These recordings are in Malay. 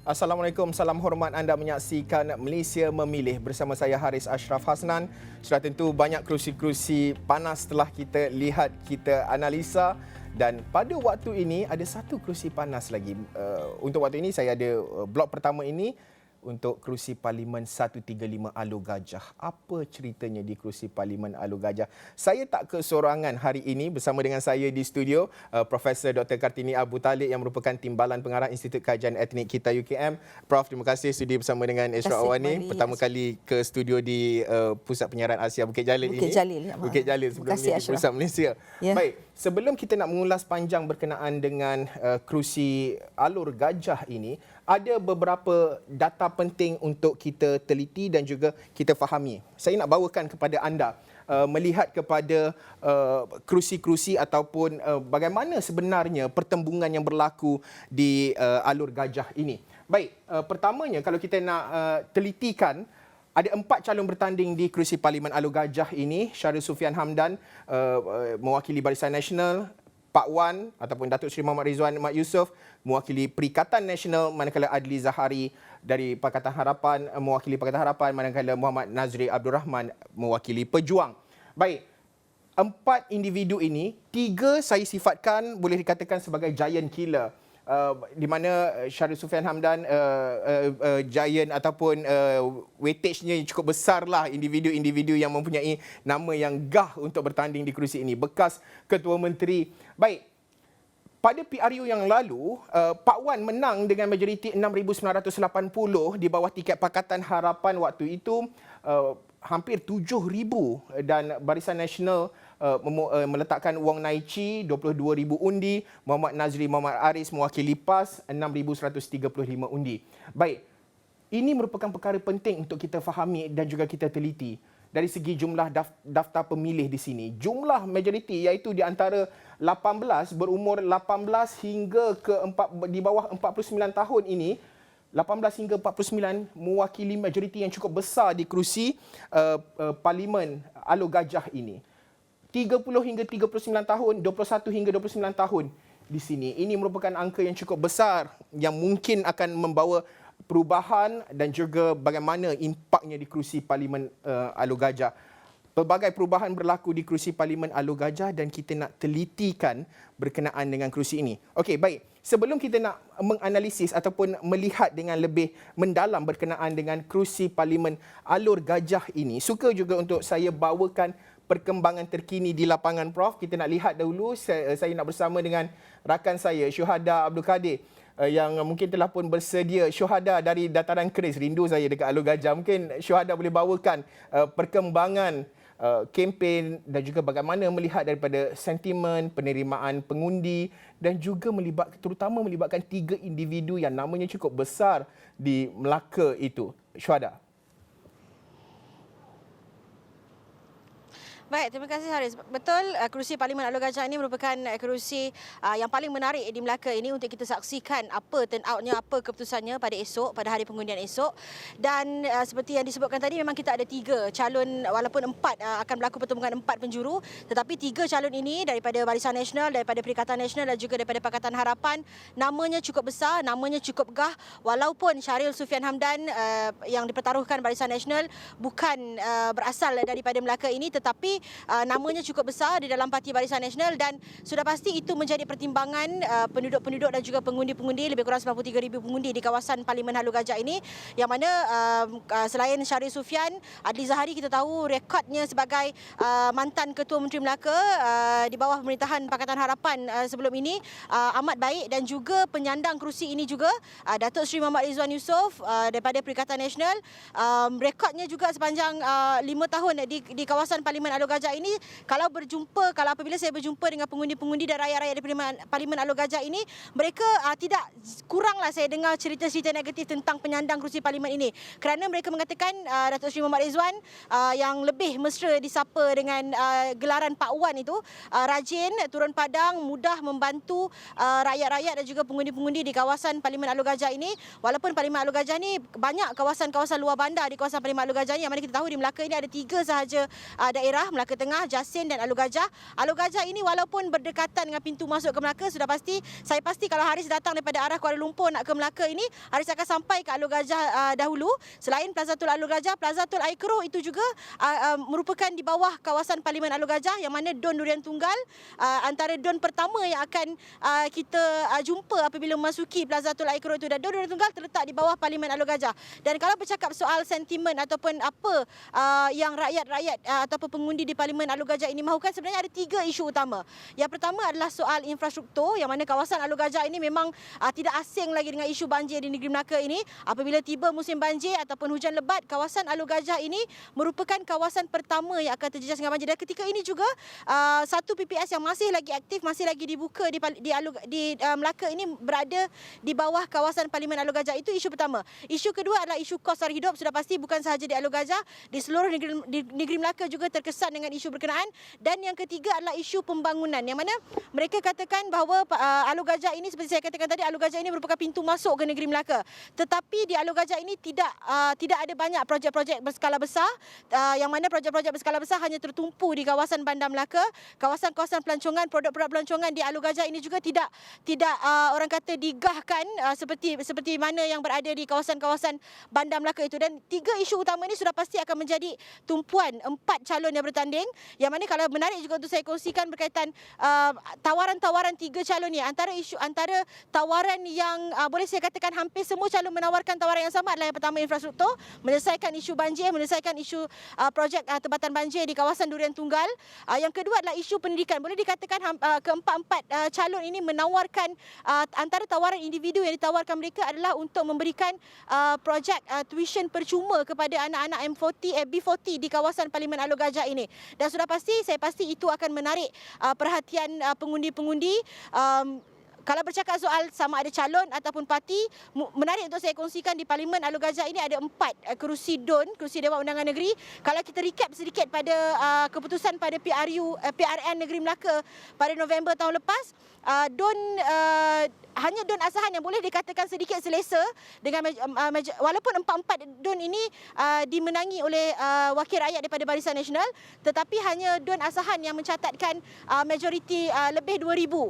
Assalamualaikum, salam hormat. Anda menyaksikan Malaysia Memilih bersama saya Haris Ashraf Hasnan. Sudah tentu banyak kerusi-kerusi panas telah kita lihat, kita analisa, dan pada waktu ini ada satu kerusi panas lagi. Untuk waktu ini saya ada blok pertama ini untuk kerusi Parlimen 135 Alor Gajah. Apa ceritanya di kerusi Parlimen Alor Gajah? Saya tak kesorangan hari ini. Bersama dengan saya di studio Profesor Dr. Kartini Abu Talib yang merupakan Timbalan Pengarah Institut Kajian Etnik Kita UKM. Prof, terima kasih sudi bersama dengan Esra Awani. Pertama kali ke studio di Pusat Penyiaran Asia Bukit Jalil ini. Bukit Jalil sebelum ini di Pusat Malaysia. Ya. Baik, sebelum kita nak mengulas panjang berkenaan dengan kerusi Alor Gajah ini, ada beberapa data penting untuk kita teliti dan juga kita fahami. Saya nak bawakan kepada anda melihat kepada kerusi-kerusi ataupun bagaimana sebenarnya pertembungan yang berlaku di Alor Gajah ini. Baik, pertamanya kalau kita nak telitikan, ada 4 calon bertanding di kerusi Parlimen Alor Gajah ini. Syaril Sufyan Hamdan mewakili Barisan Nasional, Pak Wan ataupun Datuk Seri Muhammad Rizwan Mat Yusof mewakili Perikatan Nasional, manakala Adli Zahari dari Pakatan Harapan mewakili Pakatan Harapan, manakala Muhammad Nazri Abdul Rahman mewakili Pejuang. Baik, 4 individu ini, 3 saya sifatkan boleh dikatakan sebagai giant killer. Di mana Syaril Sufyan Hamdan giant ataupun weightage-nya cukup besar lah, individu-individu yang mempunyai nama yang gah untuk bertanding di kerusi ini, bekas Ketua Menteri. Baik, pada PRU yang lalu, Pak Wan menang dengan majoriti 6,980 di bawah tiket Pakatan Harapan waktu itu, hampir 7,000, dan Barisan Nasional meletakkan Wong Nai Chi 22,000 undi, Muhammad Nazri Muhammad Aris mewakili PAS 6,135 undi. Baik, ini merupakan perkara penting untuk kita fahami dan juga kita teliti. Dari segi jumlah daftar pemilih di sini, jumlah majoriti iaitu di antara 18 berumur 18 hingga ke di bawah 49 tahun ini, 18 hingga 49 mewakili majoriti yang cukup besar di kerusi Parlimen Alor Gajah ini. 30 hingga 39 tahun, 21 hingga 29 tahun di sini. Ini merupakan angka yang cukup besar yang mungkin akan membawa perubahan dan juga bagaimana impaknya di kerusi Parlimen Alor Gajah. Pelbagai perubahan berlaku di kerusi Parlimen Alor Gajah dan kita nak telitikan berkenaan dengan kerusi ini. Okey, baik. Sebelum kita nak menganalisis ataupun melihat dengan lebih mendalam berkenaan dengan kerusi Parlimen Alor Gajah ini, suka juga untuk saya bawakan perkembangan terkini di lapangan, Prof. Kita nak lihat dahulu, saya nak bersama dengan rakan saya, Syuhada Abdul Kadir, yang mungkin telah pun bersedia. Syuhada dari Dataran Keris, rindu saya dekat Alor Gajah. Mungkin Syuhada boleh bawakan perkembangan kempen dan juga bagaimana melihat daripada sentimen penerimaan pengundi dan juga terutama melibatkan 3 individu yang namanya cukup besar di Melaka itu. Syuhada. Baik, terima kasih Haris. Betul, kerusi Parlimen Alor Gajah ini merupakan kerusi yang paling menarik di Melaka ini untuk kita saksikan apa turnout-nya, apa keputusannya pada esok, pada hari pengundian esok. Dan seperti yang disebutkan tadi, memang kita ada 3 calon, walaupun 4 akan berlaku pertembungan 4 penjuru, tetapi 3 calon ini daripada Barisan Nasional, daripada Perikatan Nasional dan juga daripada Pakatan Harapan, namanya cukup besar, namanya cukup gah, walaupun Syaril Sufyan Hamdan yang dipertaruhkan Barisan Nasional bukan berasal daripada Melaka ini, tetapi namanya cukup besar di dalam Parti Barisan Nasional dan sudah pasti itu menjadi pertimbangan penduduk-penduduk dan juga pengundi-pengundi, lebih kurang 93,000 pengundi di kawasan Parlimen Alor Gajah ini, yang mana selain Syaril Sufyan, Adli Zahari kita tahu rekodnya sebagai mantan Ketua Menteri Melaka di bawah pemerintahan Pakatan Harapan sebelum ini amat baik, dan juga penyandang kerusi ini juga Datuk Seri Muhammad Rizwan Yusof daripada Perikatan Nasional, rekodnya juga sepanjang 5 tahun di kawasan Parlimen Alor Gajah ini. Kalau apabila saya berjumpa dengan pengundi-pengundi dan rakyat-rakyat di Parlimen Alor Gajah ini, mereka tidak kuranglah saya dengar cerita-cerita negatif tentang penyandang kerusi parlimen ini, kerana mereka mengatakan Datuk Seri Muhammad Rizwan yang lebih mesra disapa dengan gelaran Pak Wan itu, rajin, turun padang, mudah membantu rakyat-rakyat dan juga pengundi-pengundi di kawasan Parlimen Alor Gajah ini. Walaupun Parlimen Alor Gajah ini banyak kawasan-kawasan luar bandar di kawasan Parlimen Alor Gajah ini, yang mana kita tahu di Melaka ini ada 3 sahaja daerah, Melaka Tengah, Jasin dan Alur Gajah. Alur Gajah ini walaupun berdekatan dengan pintu masuk ke Melaka, saya pasti kalau Haris datang daripada arah Kuala Lumpur nak ke Melaka ini, Haris akan sampai ke Alur Gajah dahulu. Selain Plaza Tol Alur Gajah, Plaza Tol Air Keruh itu juga merupakan di bawah kawasan Parlimen Alur Gajah, yang mana Don Durian Tunggal antara don pertama yang akan kita jumpa apabila memasuki Plaza Tol Air Keruh itu, dan Don Durian Tunggal terletak di bawah Parlimen Alur Gajah. Dan kalau bercakap soal sentimen ataupun apa yang rakyat ataupun pengundi di Parlimen Alur Gajah ini mahukan, sebenarnya ada 3 isu utama. Yang pertama adalah soal infrastruktur, yang mana kawasan Alur Gajah ini memang tidak asing lagi dengan isu banjir di negeri Melaka ini. Apabila tiba musim banjir ataupun hujan lebat, kawasan Alur Gajah ini merupakan kawasan pertama yang akan terjejas dengan banjir. Dan ketika ini juga satu PPS yang masih lagi aktif, masih lagi dibuka di Melaka ini berada di bawah kawasan Parlimen Alur Gajah. Itu isu pertama. Isu kedua adalah isu kos sara hidup. Sudah pasti bukan sahaja di Alur Gajah, di seluruh negeri Melaka juga terkesan dengan isu berkenaan. Dan yang ketiga adalah isu pembangunan, yang mana mereka katakan bahawa Alur Gajah ini, seperti saya katakan tadi, Alur Gajah ini merupakan pintu masuk ke negeri Melaka. Tetapi di Alur Gajah ini tidak ada banyak projek-projek berskala besar, yang mana projek-projek berskala besar hanya tertumpu di kawasan Bandar Melaka. Kawasan-kawasan pelancongan, produk-produk pelancongan di Alur Gajah ini juga tidak orang kata digahkan seperti mana yang berada di kawasan-kawasan Bandar Melaka itu. Dan 3 isu utama ini sudah pasti akan menjadi tumpuan 4 calon yang bertanding, yang mana kalau menarik juga untuk saya kongsikan berkaitan tawaran-tawaran 3 calon ni, antara tawaran yang boleh saya katakan hampir semua calon menawarkan tawaran yang sama adalah yang pertama infrastruktur, menyelesaikan isu banjir, menyelesaikan isu projek tempatan banjir di kawasan Durian Tunggal. Yang kedua adalah isu pendidikan. Boleh dikatakan keempat-empat calon ini menawarkan antara tawaran individu yang ditawarkan mereka adalah untuk memberikan projek tuition percuma kepada anak-anak B40 di kawasan Parlimen Alur Gajah ini. Dan sudah pasti, saya pasti itu akan menarik perhatian pengundi-pengundi. Kalau bercakap soal sama ada calon ataupun parti, menarik untuk saya kongsikan di Parlimen Alur Gajah ini ada 4 kerusi DUN, kerusi Dewan Undangan Negeri. Kalau kita recap sedikit pada keputusan pada PRN Negeri Melaka pada November tahun lepas, hanya DUN asahan yang boleh dikatakan sedikit selesa dengan walaupun 4 DUN ini dimenangi oleh wakil rakyat daripada Barisan Nasional, tetapi hanya DUN asahan yang mencatatkan majoriti lebih 2,000.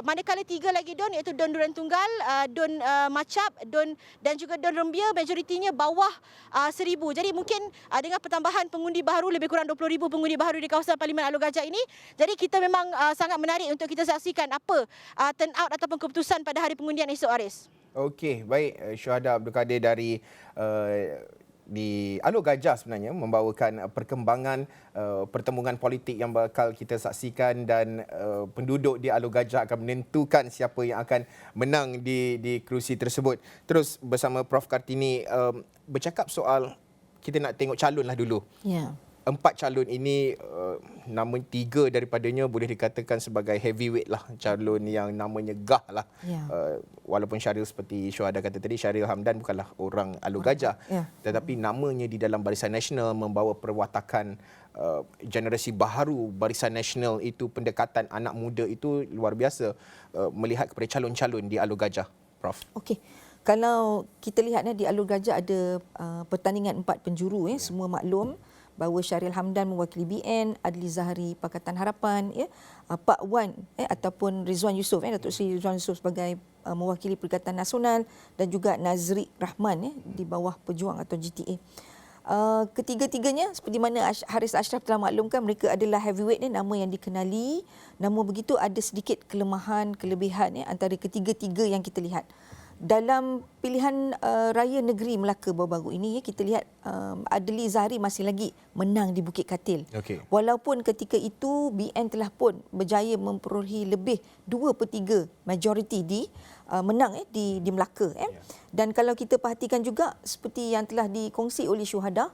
Manakala 3 lagi DUN, iaitu DUN Durian Tunggal, DUN Macap, dan juga DUN Rembia, majoritinya bawah 1,000. Jadi mungkin dengan pertambahan pengundi baru, lebih kurang 20,000 pengundi baru di kawasan Parlimen Alur Gajah ini, jadi kita memang sangat menarik untuk kita saksikan apa turnout ataupun keputusan pada hari pengundian esok, Haris. Okey, baik. Syuhada Abdul Kadir dari di Alur Gajah sebenarnya membawakan perkembangan pertemuan politik yang bakal kita saksikan, dan penduduk di Alur Gajah akan menentukan siapa yang akan menang di kerusi tersebut. Terus bersama Prof Kartini, bercakap soal kita nak tengok calon lah dulu. Ya. 4 calon ini, nama 3 daripadanya boleh dikatakan sebagai heavyweight lah, calon yang namanya gah lah. Ya. Walaupun Syahril, seperti Syuhada kata tadi, Syahril Hamdan bukanlah orang Alur Gajah, Ya. tetapi namanya di dalam Barisan Nasional membawa perwatakan generasi baharu Barisan Nasional itu, pendekatan anak muda itu luar biasa. Melihat kepada calon-calon di Alur Gajah, Prof. Okey. Kalau kita lihat di Alur Gajah ada pertandingan 4 penjuru, semua maklum bahawa Syahril Hamdan mewakili BN, Adli Zahari Pakatan Harapan, Pak Wan ataupun Rizwan Yusof, Datuk Seri Rizwan Yusof sebagai mewakili Perikatan Nasional, dan juga Nazri Rahman di bawah Pejuang atau GTA. Ketiga-tiganya seperti mana Haris Ashraf telah maklumkan, mereka adalah heavyweight, nama yang dikenali. Namun begitu ada sedikit kelemahan, kelebihan antara ketiga-tiga yang kita lihat. Dalam pilihan raya negeri Melaka baru-baru ini, kita lihat Adli Zahari masih lagi menang di Bukit Katil. Okay. Walaupun ketika itu BN telah pun berjaya memperolehi lebih 2/3 majoriti menang di Melaka. Dan kalau kita perhatikan juga seperti yang telah dikongsi oleh Syuhada,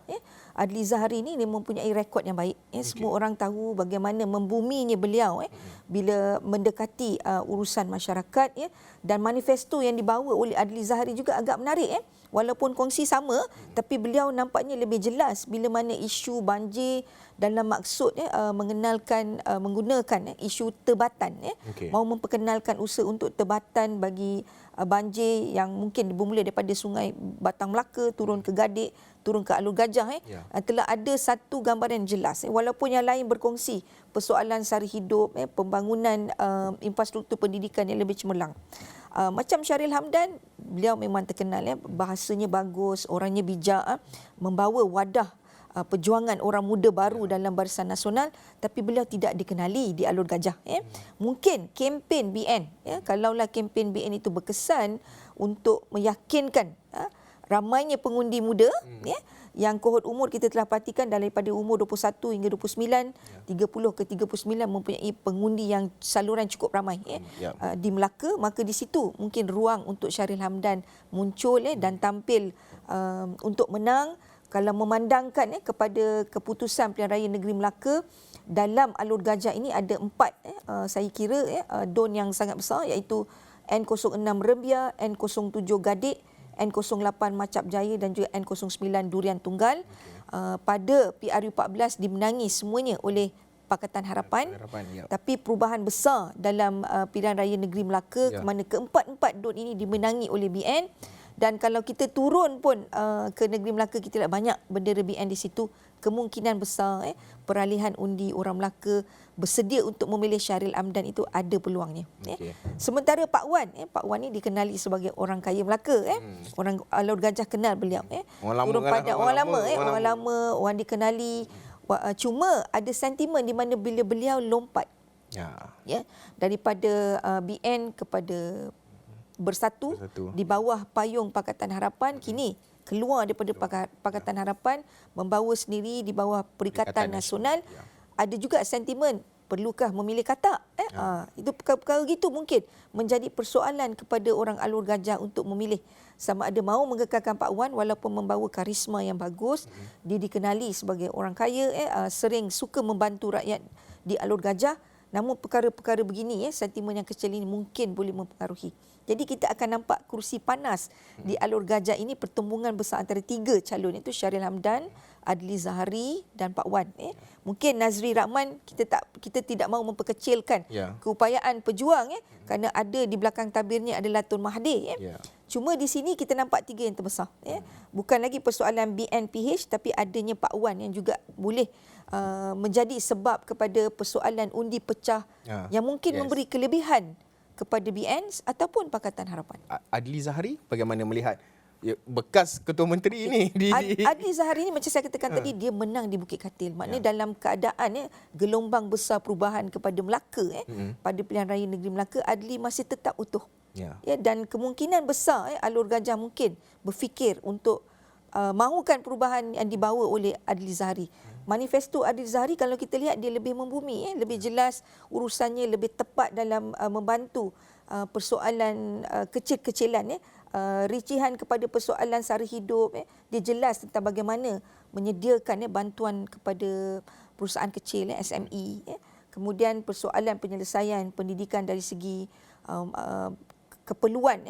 Adli Zahari ini dia mempunyai rekod yang baik. Semua orang tahu bagaimana membuminya beliau bila mendekati urusan masyarakat. Dan manifesto yang dibawa oleh Adli Zahari juga agak menarik. Walaupun kongsi sama, tapi beliau nampaknya lebih jelas bila mana isu banjir dalam maksud menggunakan isu tebatan mahu memperkenalkan usaha untuk tebatan bagi banjir yang mungkin bermula daripada Sungai Batang Melaka turun ke Gadik, turun ke Alur Gajah telah ada satu gambaran jelas walaupun yang lain berkongsi persoalan sara hidup, pembangunan infrastruktur pendidikan yang lebih cemerlang. Macam Syahril Hamdan, beliau memang terkenal bahasanya bagus, orangnya bijak, membawa wadah perjuangan orang muda baru dalam Barisan Nasional, tapi beliau tidak dikenali di Alur Gajah. Mungkin kempen BN, kalaulah kempen BN itu berkesan untuk meyakinkan ramainya pengundi muda, yang kohort umur kita telah perhatikan daripada umur 21 hingga 29, 30 ke 39 mempunyai pengundi yang saluran cukup ramai di Melaka, maka di situ mungkin ruang untuk Syahril Hamdan muncul dan tampil untuk menang. Kalau memandangkan kepada keputusan Pilihan Raya Negeri Melaka, dalam Alur Gajah ini ada 4 saya kira don yang sangat besar, iaitu N06 Rembia, N07 Gadik, N08 Macap Jaya dan juga N09 Durian Tunggal. Pada PRU14 dimenangi semuanya oleh Pakatan Harapan. Tapi perubahan besar dalam Pilihan Raya Negeri Melaka ke mana keempat-empat don ini dimenangi oleh BN. Dan kalau kita turun pun ke Negeri Melaka, kita lihat banyak bendera BN di situ. Kemungkinan besar peralihan undi orang Melaka bersedia untuk memilih Syahril Hamdan itu ada peluangnya. Sementara Pak Wan, Pak Wan ni dikenali sebagai orang kaya Melaka. Orang Alur Gajah kenal beliau. Orang lama, orang dikenali. Cuma ada sentimen di mana bila beliau lompat daripada BN kepada bersatu di bawah payung Pakatan Harapan, kini keluar daripada Pakatan Harapan, membawa sendiri di bawah Perikatan Nasional. Ada juga sentimen, perlukah memilih katak? Itu perkara-perkara gitu mungkin menjadi persoalan kepada orang Alur Gajah untuk memilih sama ada mahu mengekalkan Pak Wan walaupun membawa karisma yang bagus. Dia dikenali sebagai orang kaya, sering suka membantu rakyat di Alur Gajah. Namun perkara-perkara begini, sentimen yang kecil ini mungkin boleh mempengaruhi. Jadi kita akan nampak kerusi panas di Alur Gajah ini, pertembungan besar antara 3 calon, iaitu Syahril Hamdan, Adli Zahari dan Pak Wan. Mungkin Nazri Rahman kita tidak mahu memperkecilkan keupayaan pejuang kerana ada di belakang tabirnya adalah Tun Mahathir. Cuma di sini kita nampak 3 yang terbesar. Bukan lagi persoalan BNPH, tapi adanya Pak Wan yang juga boleh menjadi sebab kepada persoalan undi pecah yang mungkin memberi kelebihan kepada BN ataupun Pakatan Harapan. Adli Zahari bagaimana melihat bekas Ketua Menteri ini? Adli Zahari ini macam saya katakan tadi, dia menang di Bukit Katil. Maknanya dalam keadaan gelombang besar perubahan kepada Melaka pada Pilihan Raya Negeri Melaka, Adli masih tetap utuh. Dan kemungkinan besar Alur Gajah mungkin berfikir untuk mahukan perubahan yang dibawa oleh Adli Zahari. Manifesto Adli Zahari kalau kita lihat dia lebih membumi, lebih jelas urusannya, lebih tepat dalam membantu persoalan kecil-kecilan, rincian kepada persoalan sara hidup. Dia jelas tentang bagaimana menyediakan bantuan kepada perusahaan kecil, SME. Kemudian persoalan penyelesaian pendidikan dari segi keperluan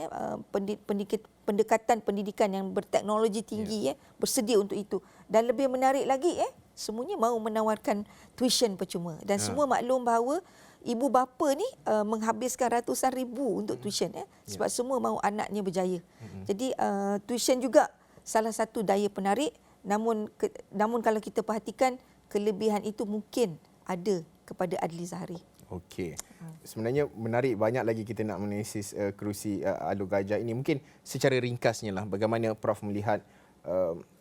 pendekatan pendidikan yang berteknologi tinggi, bersedia untuk itu. Dan lebih menarik lagi, semuanya mahu menawarkan tuition percuma. Dan semua maklum bahawa ibu bapa ni menghabiskan ratusan ribu untuk tuition, sebab semua mahu anaknya berjaya. Jadi tuition juga salah satu daya penarik. Namun kalau kita perhatikan, kelebihan itu mungkin ada kepada Adli Zahari. Okey. Sebenarnya menarik, banyak lagi kita nak menanalisis kerusi Alur Gajah ini. Mungkin secara ringkasnya lah, bagaimana Prof melihat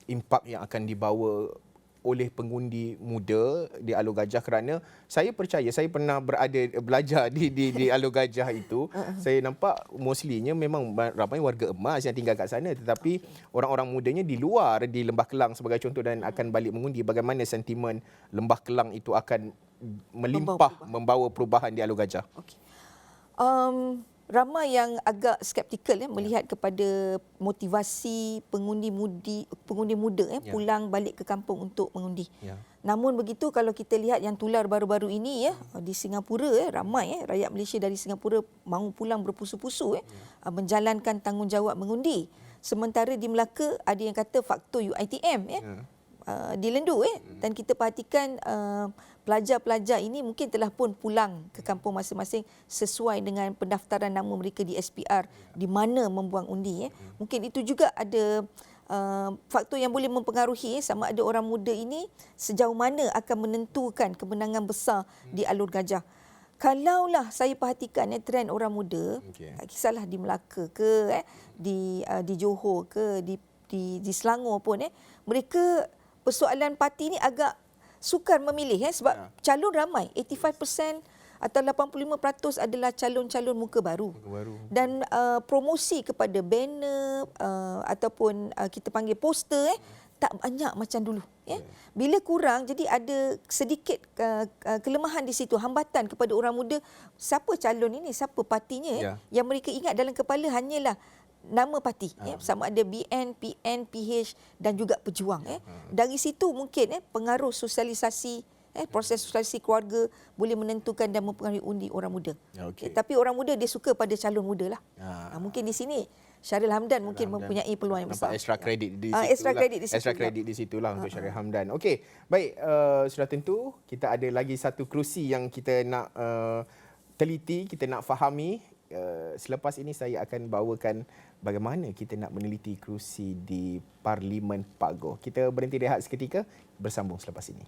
impak yang akan dibawa oleh pengundi muda di Alur Gajah, kerana saya percaya, saya pernah belajar di Alur Gajah itu. Saya nampak mostlynya memang ramai warga emas yang tinggal kat sana, tetapi orang-orang mudanya di luar, di Lembah Kelang sebagai contoh, dan akan balik mengundi. Bagaimana sentimen Lembah Kelang itu akan melimpah membawa perubahan di Alur Gajah? Ramai yang agak skeptikal melihat kepada motivasi pengundi muda pulang balik ke kampung untuk mengundi. Namun begitu, kalau kita lihat yang tular baru-baru ini di Singapura, ramai rakyat Malaysia dari Singapura mahu pulang berpusu-pusu menjalankan tanggungjawab mengundi. Sementara di Melaka ada yang kata faktor UiTM. dilendu dan kita perhatikan pelajar-pelajar ini mungkin telah pun pulang ke kampung masing-masing sesuai dengan pendaftaran nama mereka di SPR di mana membuang undi. Mungkin itu juga ada faktor yang boleh mempengaruhi sama ada orang muda ini sejauh mana akan menentukan kemenangan besar di Alur Gajah. Kalaulah saya perhatikan trend orang muda, tak kisahlah di Melaka ke di Johor ke di Selangor pun mereka persoalan parti ni agak sukar memilih sebab calon ramai, 85% atau 85% adalah calon-calon muka baru. Dan promosi kepada banner ataupun kita panggil poster tak banyak macam dulu. Bila kurang, jadi ada sedikit kelemahan di situ, hambatan kepada orang muda. Siapa calon ini, siapa partinya. Yang mereka ingat dalam kepala hanyalah nama parti, sama ada BN, PN, PH dan juga Pejuang. Dari situ mungkin pengaruh sosialisasi, proses sosialisasi keluarga boleh menentukan dan mempengaruhi undi orang muda. Tapi orang muda dia suka pada calon muda lah. Mungkin di sini Syahril Hamdan mungkin mempunyai peluang yang besar. Extra credit di situ. Extra credit di situlah untuk Syahril Hamdan. Okey, baik, sudah tentu kita ada lagi satu kerusi yang kita nak teliti, kita nak fahami. Selepas ini saya akan bawakan bagaimana kita nak meneliti kerusi di Parlimen Pagoh. Kita berhenti rehat seketika, bersambung selepas ini.